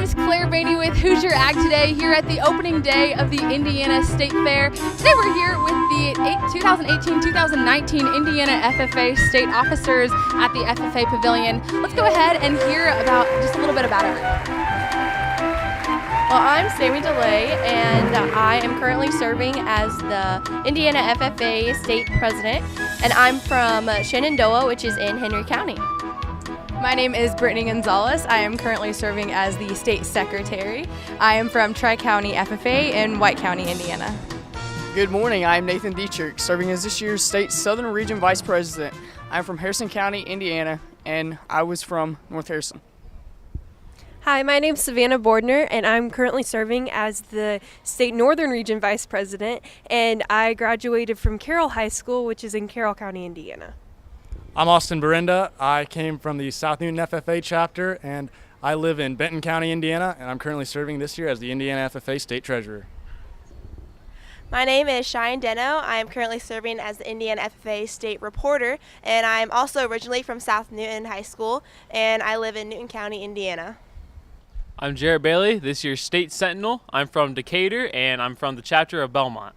is Claire Bainey with Hoosier Ag Today here at the opening day of the Indiana State Fair. Today we're here with the 2018-2019 Indiana FFA state officers at the FFA Pavilion. Let's go ahead and hear about just a little bit about everyone. Well, I'm Sammy DeLay, and I am currently serving as the Indiana FFA state president, and I'm from Shenandoah, which is in Henry County. My name is Brittany Gonzalez. I am currently serving as the state secretary. I am from Tri-County FFA in White County, Indiana. Good morning, I am Nathan Dietrich, serving as this year's state Southern Region Vice President. I'm from Harrison County, Indiana, and I was from North Harrison. Hi, my name is Savannah Bordner, and I'm currently serving as the State Northern Region Vice President, and I graduated from Carroll High School, which is in Carroll County, Indiana. I'm Austin Berenda. I came from the South Newton FFA chapter, and I live in Benton County, Indiana, and I'm currently serving this year as the Indiana FFA State Treasurer. My name is Cheyenne Deno. I am currently serving as the Indiana FFA state reporter, and I'm also originally from South Newton High School, and I live in Newton County, Indiana. I'm Jared Bailey, this year's State Sentinel. I'm from Decatur, and I'm from the chapter of Belmont.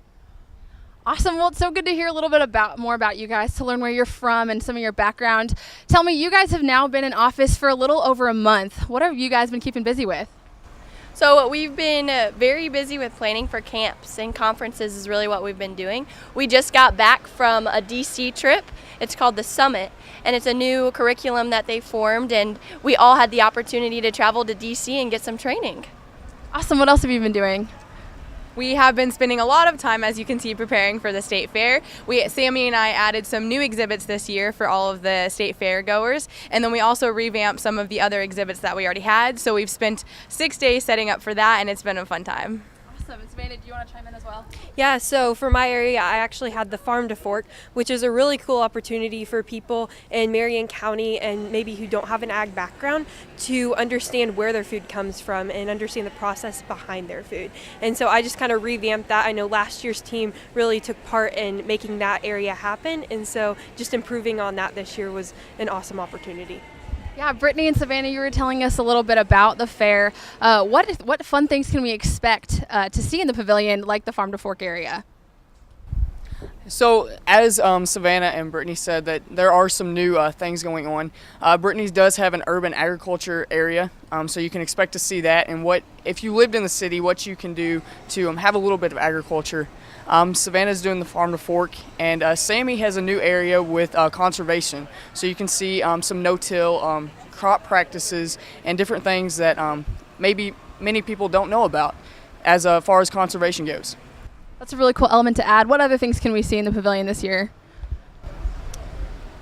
Awesome. Well, it's so good to hear a little bit more about you guys, to learn where you're from and some of your background. Tell me, you guys have now been in office for a little over a month. What have you guys been keeping busy with? So we've been very busy with planning for camps and conferences is really what we've been doing. We just got back from a DC trip. It's called the Summit, and it's a new curriculum that they formed, and we all had the opportunity to travel to DC and get some training. Awesome. What else have you been doing? We have been spending a lot of time, as you can see, preparing for the state fair. Sammy and I added some new exhibits this year for all of the state fair goers, and then we also revamped some of the other exhibits that we already had. So we've spent 6 days setting up for that, and it's been a fun time. Awesome. Savannah, do you want to chime in as well? Yeah, so for my area, I actually had the Farm to Fork, which is a really cool opportunity for people in Marion County and maybe who don't have an ag background to understand where their food comes from and understand the process behind their food. And so I just kind of revamped that. I know last year's team really took part in making that area happen, and so just improving on that this year was an awesome opportunity. Yeah, Brittany and Savannah, you were telling us a little bit about the fair. What fun things can we expect to see in the pavilion, like the Farm to Fork area? So, as Savannah and Brittany said, that there are some new things going on. Brittany's does have an urban agriculture area, so you can expect to see that. And if you lived in the city, what you can do to have a little bit of agriculture. Savannah's doing the Farm to Fork, and Sammy has a new area with conservation. So you can see some no-till crop practices and different things that maybe many people don't know about as far as conservation goes. That's a really cool element to add. What other things can we see in the pavilion this year?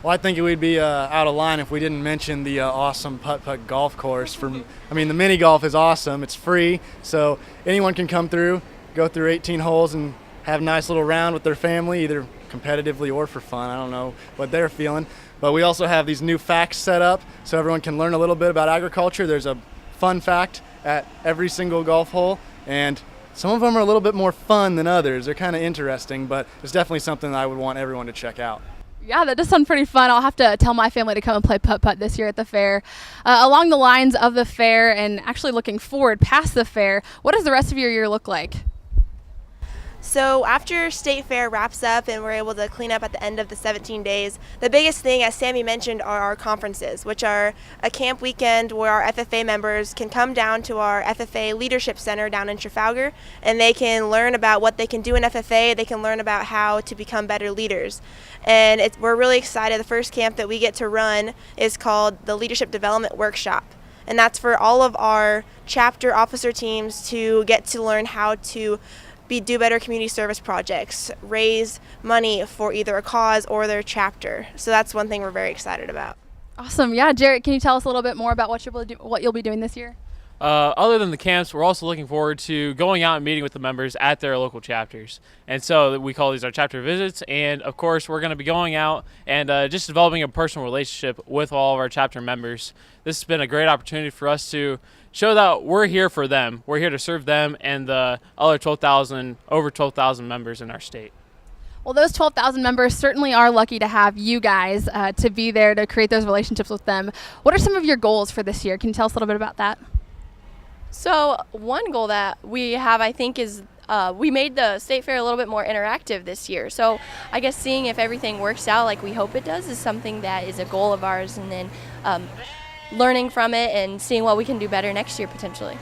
Well, I think it would be out of line if we didn't mention the awesome putt-putt golf course. The mini golf is awesome. It's free, so anyone can come through, go through 18 holes, and have a nice little round with their family, either competitively or for fun. I don't know what they're feeling. But we also have these new facts set up so everyone can learn a little bit about agriculture. There's a fun fact at every single golf hole, and some of them are a little bit more fun than others. They're kind of interesting, but it's definitely something that I would want everyone to check out. Yeah, that does sound pretty fun. I'll have to tell my family to come and play putt-putt this year at the fair. Along the lines of the fair and actually looking forward past the fair, what does the rest of your year look like? So after State Fair wraps up and we're able to clean up at the end of the 17 days, the biggest thing, as Sammy mentioned, are our conferences, which are a camp weekend where our FFA members can come down to our FFA Leadership Center down in Trafalgar, and they can learn about what they can do in FFA. They can learn about how to become better leaders. And we're really excited. The first camp that we get to run is called the Leadership Development Workshop. And that's for all of our chapter officer teams to get to learn how to do better community service projects, raise money for either a cause or their chapter. So that's one thing we're very excited about. Awesome. Yeah, Jarrett, can you tell us a little bit more about what you'll be doing this year? Other than the camps, we're also looking forward to going out and meeting with the members at their local chapters. And so we call these our chapter visits. And, of course, we're going to be going out and just developing a personal relationship with all of our chapter members. This has been a great opportunity for us to show that we're here for them. We're here to serve them and the other over 12,000 members in our state. Well, those 12,000 members certainly are lucky to have you guys to be there to create those relationships with them. What are some of your goals for this year? Can you tell us a little bit about that? So one goal that we have, I think, is we made the state fair a little bit more interactive this year. So I guess seeing if everything works out like we hope it does is something that is a goal of ours, and then learning from it and seeing what we can do better next year potentially.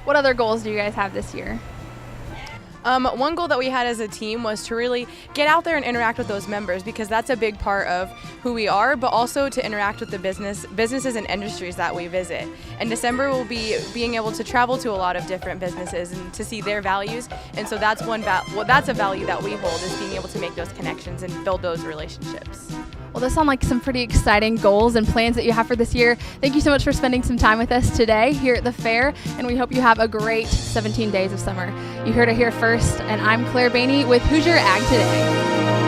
What other goals do you guys have this year? One goal that we had as a team was to really get out there and interact with those members, because that's a big part of who we are, but also to interact with the businesses and industries that we visit. In December, we'll be being able to travel to a lot of different businesses and to see their values, and so that's that's a value that we hold, is being able to make those connections and build those relationships. Well, those sound like some pretty exciting goals and plans that you have for this year. Thank you so much for spending some time with us today here at the fair, and we hope you have a great 17 days of summer. You heard it here first, and I'm Claire Bainey with Hoosier Ag Today.